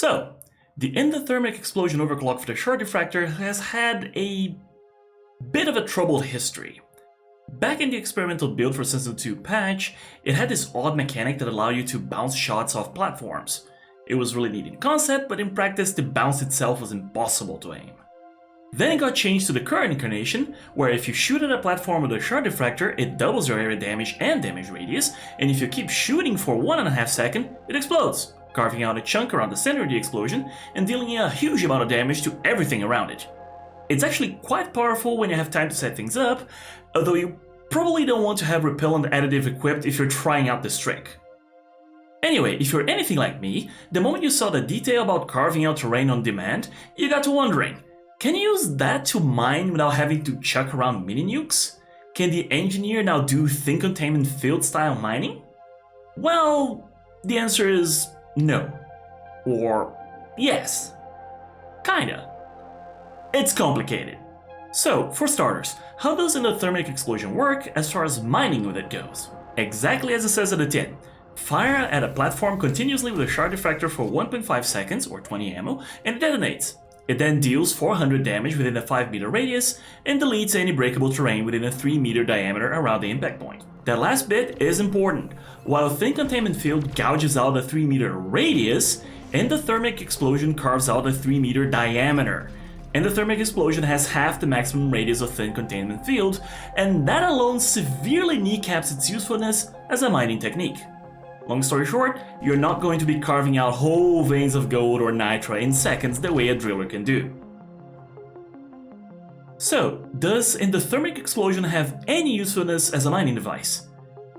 So, the endothermic explosion overclock for the shard diffractor has had a bit of a troubled history. Back in the experimental build for Season 2 patch, it had this odd mechanic that allowed you to bounce shots off platforms. It was really neat in concept, but in practice the bounce itself was impossible to aim. Then it got changed to the current incarnation, where if you shoot at a platform with a shard diffractor, it doubles your area damage and damage radius, and if you keep shooting for 1.5 seconds, it explodes, carving out a chunk around the center of the explosion and dealing a huge amount of damage to everything around it. It's actually quite powerful when you have time to set things up, although you probably don't want to have repellent additive equipped if you're trying out this trick. Anyway, if you're anything like me, the moment you saw the detail about carving out terrain on demand, you got to wondering, can you use that to mine without having to chuck around mini nukes? Can the engineer now do thin containment field style mining? Well, the answer is no. Or yes. Kinda. It's complicated. So, for starters, how does endothermic explosion work as far as mining with it goes? Exactly as it says at the tin. Fire at a platform continuously with a shard diffractor for 1.5 seconds, or 20 ammo, and it detonates. It then deals 400 damage within a 5 meter radius, and deletes any breakable terrain within a 3 meter diameter around the impact point. That last bit is important. While a thin containment field gouges out a 3 meter radius, endothermic explosion carves out a 3 meter diameter. Endothermic explosion has half the maximum radius of thin containment field, and that alone severely kneecaps its usefulness as a mining technique. Long story short, you're not going to be carving out whole veins of gold or nitra in seconds the way a driller can do. So, does endothermic explosion have any usefulness as a mining device?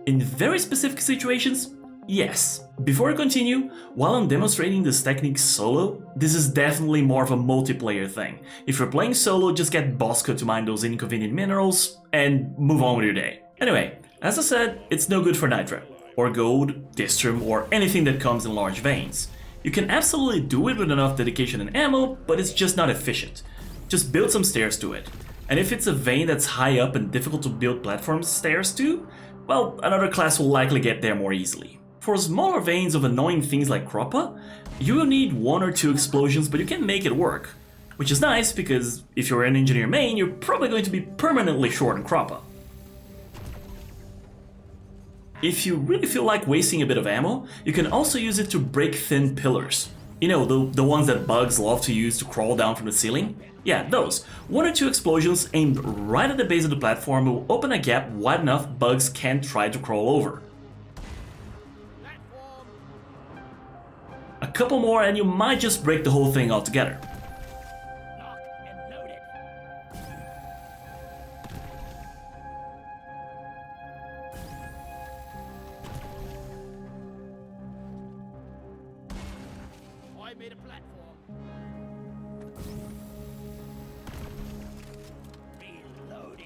In very specific situations, yes. Before I continue, while I'm demonstrating this technique solo, this is definitely more of a multiplayer thing. If you're playing solo, just get Bosco to mine those inconvenient minerals and move on with your day. Anyway, as I said, it's no good for nitra, or gold, distrum, or anything that comes in large veins. You can absolutely do it with enough dedication and ammo, but it's just not efficient. Just build some stairs to it. And if it's a vein that's high up and difficult to build platform stairs to, well, another class will likely get there more easily. For smaller veins of annoying things like Croppa, you will need 1 or 2 explosions, but you can make it work. Which is nice because if you're an engineer main, you're probably going to be permanently short on Croppa. If you really feel like wasting a bit of ammo, you can also use it to break thin pillars. You know, the ones that bugs love to use to crawl down from the ceiling? Yeah, those. 1 or 2 explosions aimed right at the base of the platform will open a gap wide enough bugs can't try to crawl over. A couple more and you might just break the whole thing altogether. I made a platform. Reloaded.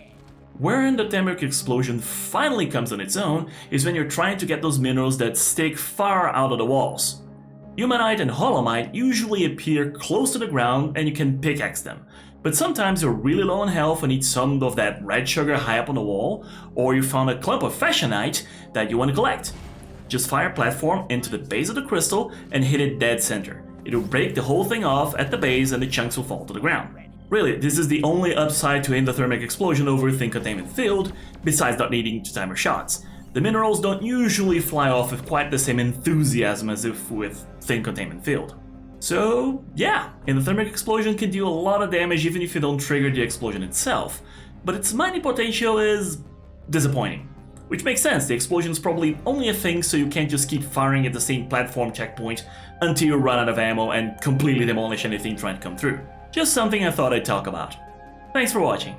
Where endothermic explosion finally comes on its own is when you're trying to get those minerals that stick far out of the walls. Humanite and Holomite usually appear close to the ground and you can pickaxe them, but sometimes you're really low on health and need some of that red sugar high up on the wall, or you found a clump of Fashionite that you want to collect. Just fire platform into the base of the crystal and hit it dead center. It'll break the whole thing off at the base and the chunks will fall to the ground. Really, this is the only upside to endothermic explosion over thin containment field, besides not needing to time your shots. The minerals don't usually fly off with quite the same enthusiasm as if with thin containment field. So yeah, endothermic explosion can do a lot of damage even if you don't trigger the explosion itself, but its mining potential is disappointing. Which makes sense, the explosion is probably only a thing so you can't just keep firing at the same platform checkpoint until you run out of ammo and completely demolish anything trying to come through. Just something I thought I'd talk about. Thanks for watching.